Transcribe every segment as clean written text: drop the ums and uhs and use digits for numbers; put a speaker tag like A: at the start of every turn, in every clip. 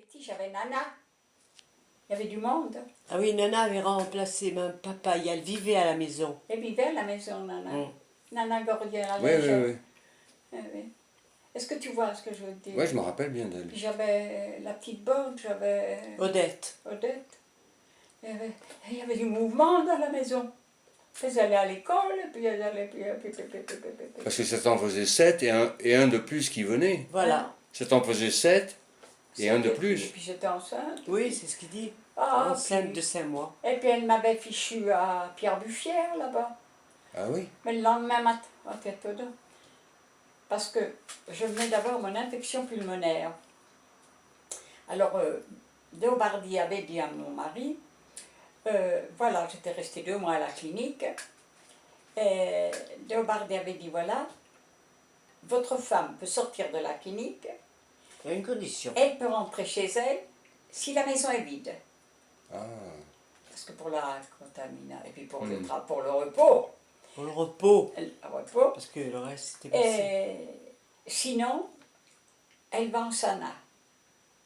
A: petit, j'avais Nana. Il y avait du monde.
B: Ah oui, Nana avait remplacé même papa. Elle vivait à la maison.
A: Elle vivait à la maison, Nana.
B: Mm.
A: Nana Gordière,
C: Oui, oui, oui.
A: oui. Est-ce que tu vois ce que je veux te dire?
C: Ouais, je me rappelle bien d'elle.
A: Puis j'avais la petite bonne, j'avais
B: Odette.
A: Odette. Il y avait du mouvement dans la maison. Elles allaient à l'école, puis elles allaient...
C: Parce que ça en faisait 7 et un de plus qui venait.
B: Voilà.
C: Ça en faisait 7 et un de plus.
A: Et puis j'étais enceinte.
B: Oui, c'est ce qu'il dit.
A: Ah,
B: Enceinte
A: puis-
B: de 5 mois.
A: Et puis elle m'avait fichu à Pierre-Buffière, là-bas.
C: Ah oui.
A: Mais le lendemain matin, à tête d'eau. Parce que je venais d'avoir mon infection pulmonaire. Alors, Deobardi avait dit à mon mari, voilà, j'étais restée 2 mois à la clinique, et Deobardi avait dit, voilà, votre femme peut sortir de la clinique,
B: Il y a une condition.
A: elle peut rentrer chez elle si la maison est vide.
C: Ah.
A: Parce que pour la contamination, et puis pour le repos,
B: Pour le repos.
A: parce
B: Parce que le reste, c'était possible.
A: et sinon, elle va en sana,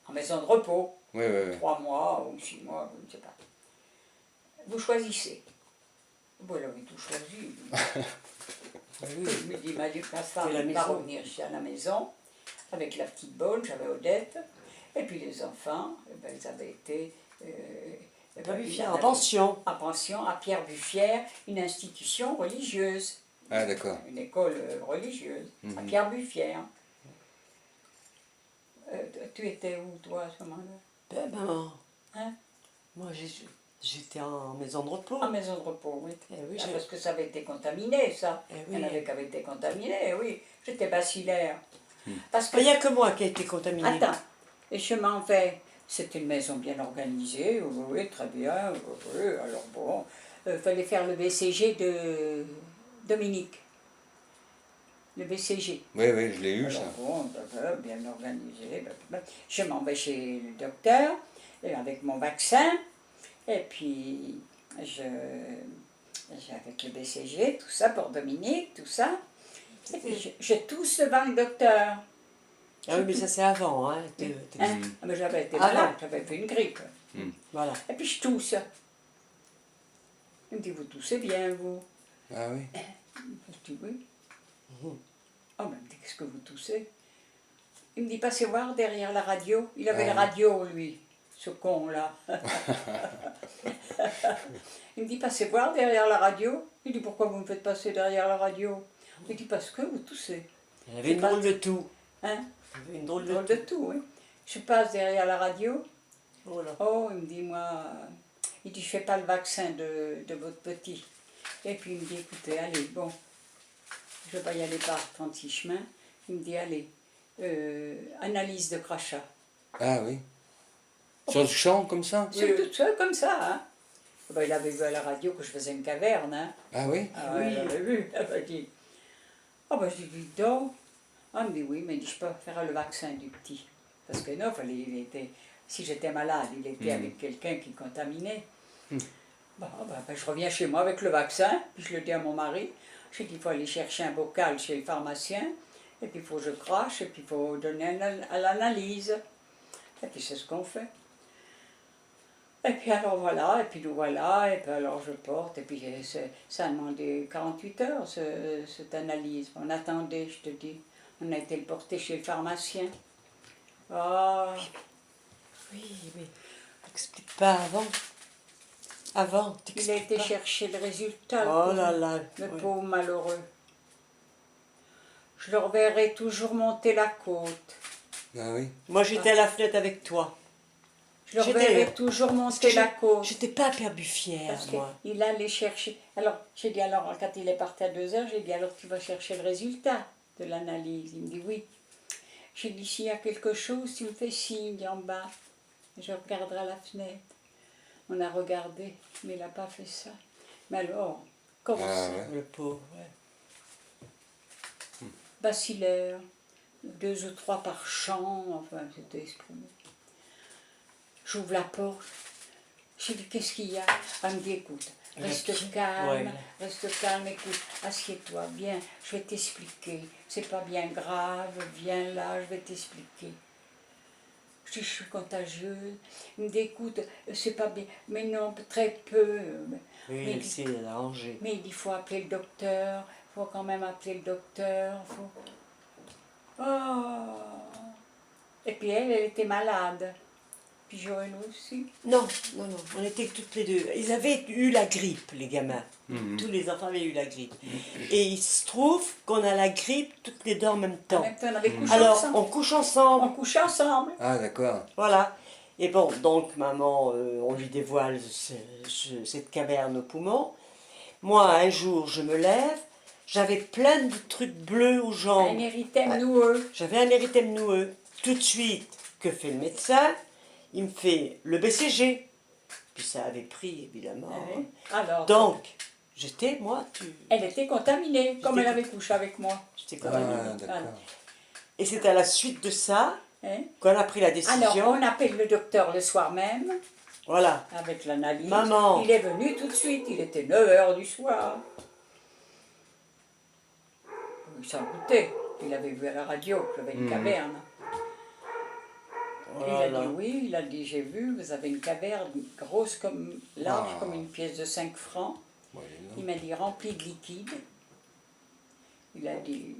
A: en maison de repos,
C: Oui, oui, oui.
A: 3 mois ou 6 mois, je ne sais pas. Vous choisissez. Bon, elle avait tout choisi. Il m'a dit que ma femme
B: la
A: va
B: maison.
A: revenir chez à la maison, avec la petite bonne, j'avais Odette, et puis les enfants, eh ben, ils avaient été...
B: En pension.
A: En pension à Pierre-Buffière, une institution religieuse.
C: Ah, d'accord.
A: Une école religieuse, à Pierre-Buffière. Tu étais où, toi, à ce moment-là?
B: Ben,
A: Hein?
B: moi, j'étais en maison de repos.
A: En maison de repos, oui.
B: Eh oui,
A: Parce que ça avait été contaminé, ça.
B: Eh oui.
A: Il y en avait qui avaient été contaminés, oui. J'étais bacillaire. Parce que...
B: Il n'y a que moi qui ai été contaminée.
A: Attends, et je m'en vais. C'était une maison bien organisée, oui, oui, très bien. Oui, alors bon, il fallait faire le BCG de Dominique. Le BCG.
C: Oui, oui, je l'ai eu,
A: Alors
C: ça.
A: bon, bien organisé. Je m'en vais chez le docteur avec mon vaccin. Et puis, j'ai avec le BCG, tout ça pour Dominique, tout ça. Et puis, je tousse devant le docteur.
B: Ah oui, mais ça c'est avant. Hein.
A: Hein? Ah, mais j'avais été
B: Ah
A: malade,
B: non.
A: j'avais fait une grippe.
B: Voilà.
A: Et puis je tousse. Il me dit, vous toussez bien, vous?
C: Ah oui.
A: Je dis, oui. Oh, mais il me dit, qu'est-ce que vous toussez? Il me dit, passez voir derrière la radio. Il avait la radio, lui, ce con-là. Il me dit, passez voir derrière la radio. Il dit, pourquoi vous me faites passer derrière la radio? Il dit, parce que vous toussez.
B: Il avait une drôle de tout.
A: Hein?
B: Il avait une drôle de
A: Drôle
B: tout.
A: de tout, oui. Je passe derrière la radio.
B: Oh là.
A: Oh, il me dit, moi, il dit, je fais pas le vaccin de votre petit. Et puis il me dit, écoutez, allez, bon, je vais pas y aller par 36 chemins. Il me dit, allez, analyse de crachat.
C: Ah oui. Sur le champ, comme ça?
A: C'est tout seul comme ça, hein. Ben, il avait vu à la radio que je faisais une caverne, hein.
C: Ah oui.
A: Ah, oui. Il avait vu, elle m'a dit. Ah ben, je dis, donc. Ah, il me dit, oui, mais il dit, je peux faire le vaccin du petit. Parce que non, il était, si j'étais malade, il était avec quelqu'un qui contaminait. Bon, ben, je reviens chez moi avec le vaccin, puis je le dis à mon mari. Je dis, il faut aller chercher un bocal chez le pharmacien, et puis il faut que je crache, et puis il faut donner à l'analyse. Et puis c'est ce qu'on fait. Et puis alors voilà, et puis nous voilà, et puis alors je porte, et puis ça a demandé 48 heures, cette analyse. On attendait, je te dis. On a été le porter chez le pharmacien. Ah,
B: Oui, mais t'expliques pas avant. Avant,
A: il a
B: t'expliques
A: été
B: pas.
A: chercher le résultat,
B: Oh là là.
A: le
B: oui.
A: pauvre malheureux. Je le reverrai toujours monter la côte.
C: Ah oui.
B: Moi j'étais à la fenêtre avec toi.
A: Je le
B: J'étais-
A: reverrai toujours monter la côte.
B: J'étais pas à Pierre-Buffière,
A: Parce
B: moi.
A: qu'il allait chercher. Alors, j'ai dit, alors, quand il est parti à 2 heures, j'ai dit, alors tu vas chercher le résultat de l'analyse. Il me dit, oui. J'ai dit, s'il y a quelque chose, tu me fais signe en bas. Je regarderai à la fenêtre. On a regardé, mais il n'a pas fait ça. Mais alors, comme
C: Ah
A: ça,
C: ouais.
B: Le pauvre, ouais.
A: bacillaire, 2 ou 3 par champ, enfin, c'était exprimé. J'ouvre la porte. J'ai dit, qu'est-ce qu'il y a? Elle me dit, écoute, reste calme, écoute, assieds-toi, viens, je vais t'expliquer. C'est pas bien grave, viens là, je vais t'expliquer. Je dis, je suis contagieuse. Il me dit, écoute, c'est pas bien. Mais non, très peu.
B: Oui,
A: Mais
B: elle s'est arrangée.
A: Mais il dit, il faut appeler le docteur. Il faut quand même appeler le docteur. Oh. Et puis elle était malade. Puis Joël aussi.
B: Non, non, non, on était toutes les deux. Ils avaient eu la grippe, les gamins.
C: Mhm.
B: Tous les enfants avaient eu la grippe. Et il se trouve qu'on a la grippe toutes les deux en même
A: En
B: temps.
A: même temps, on avait couché
B: Alors,
A: ensemble.
B: on couche ensemble.
A: On couchait ensemble.
C: Ah, d'accord.
B: Voilà. Et bon, donc maman, on lui dévoile cette caverne au poumon. Moi, un jour, je me lève, j'avais plein de trucs bleus aux
A: Un
B: jambes.
A: érythème noueux.
B: J'avais un érythème noueux. Tout de suite, que fait le médecin? Il me fait le BCG. Puis ça avait pris, évidemment.
A: Oui. Alors,
B: Donc,
A: elle était contaminée, comme
B: J'étais
A: elle avait couché avec moi.
B: J'étais contaminée.
C: Ah, d'accord.
B: Et c'est à la suite de ça
A: Hein?
B: qu'on a pris la décision.
A: Alors, on appelle le docteur le soir même,
B: Voilà.
A: avec l'analyse.
B: Maman.
A: Il est venu tout de suite, il était 9 h du soir. Il s'en doutait. Il avait vu à la radio que j'avais une caverne. Il a
B: Voilà.
A: dit oui, il a dit j'ai vu, vous avez une caverne grosse comme, large
C: Ah.
A: comme une pièce de 5 francs.
C: Ouais, dis
A: Il
C: donc.
A: m'a dit remplie de liquide. Il a dit,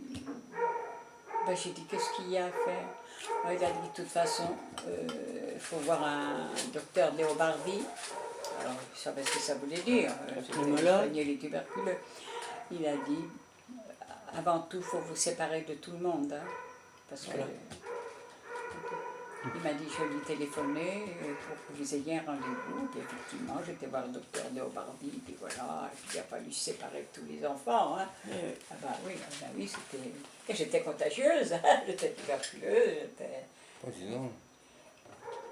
A: ben, j'ai dit qu'est-ce qu'il y a à faire? Ben, il a dit de toute façon, il faut voir un docteur de Léobardi. Alors je savais ce que ça voulait dire, c'était
B: pneumologue.
A: soigner les tuberculeux. Il a dit, avant tout, il faut vous séparer de tout le monde. Hein, parce que,
B: Voilà.
A: il m'a dit, je vais lui téléphoner pour que vous ayez un rendez-vous. Puis effectivement, j'étais voir le docteur Léobardi, puis voilà, et puis il a fallu se séparer de tous les enfants. Hein. Ah bah oui, c'était... Et j'étais contagieuse, hein, j'étais tuberculeuse, j'étais...
C: Oh, dis donc.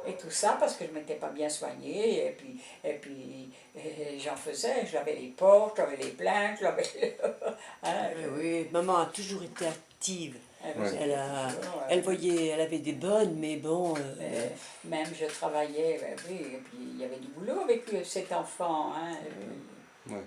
A: Et tout ça parce que je ne m'étais pas bien soignée, et puis j'en faisais, j'avais les portes, j'avais les plaintes, j'avais... hein,
B: Oui, maman a toujours été active.
A: faisait
B: Elle voyait, elle avait des bonnes, mais bon.
A: même je travaillais, oui, et puis il y avait du boulot avec cet enfant. Hein, et puis,
C: Ouais.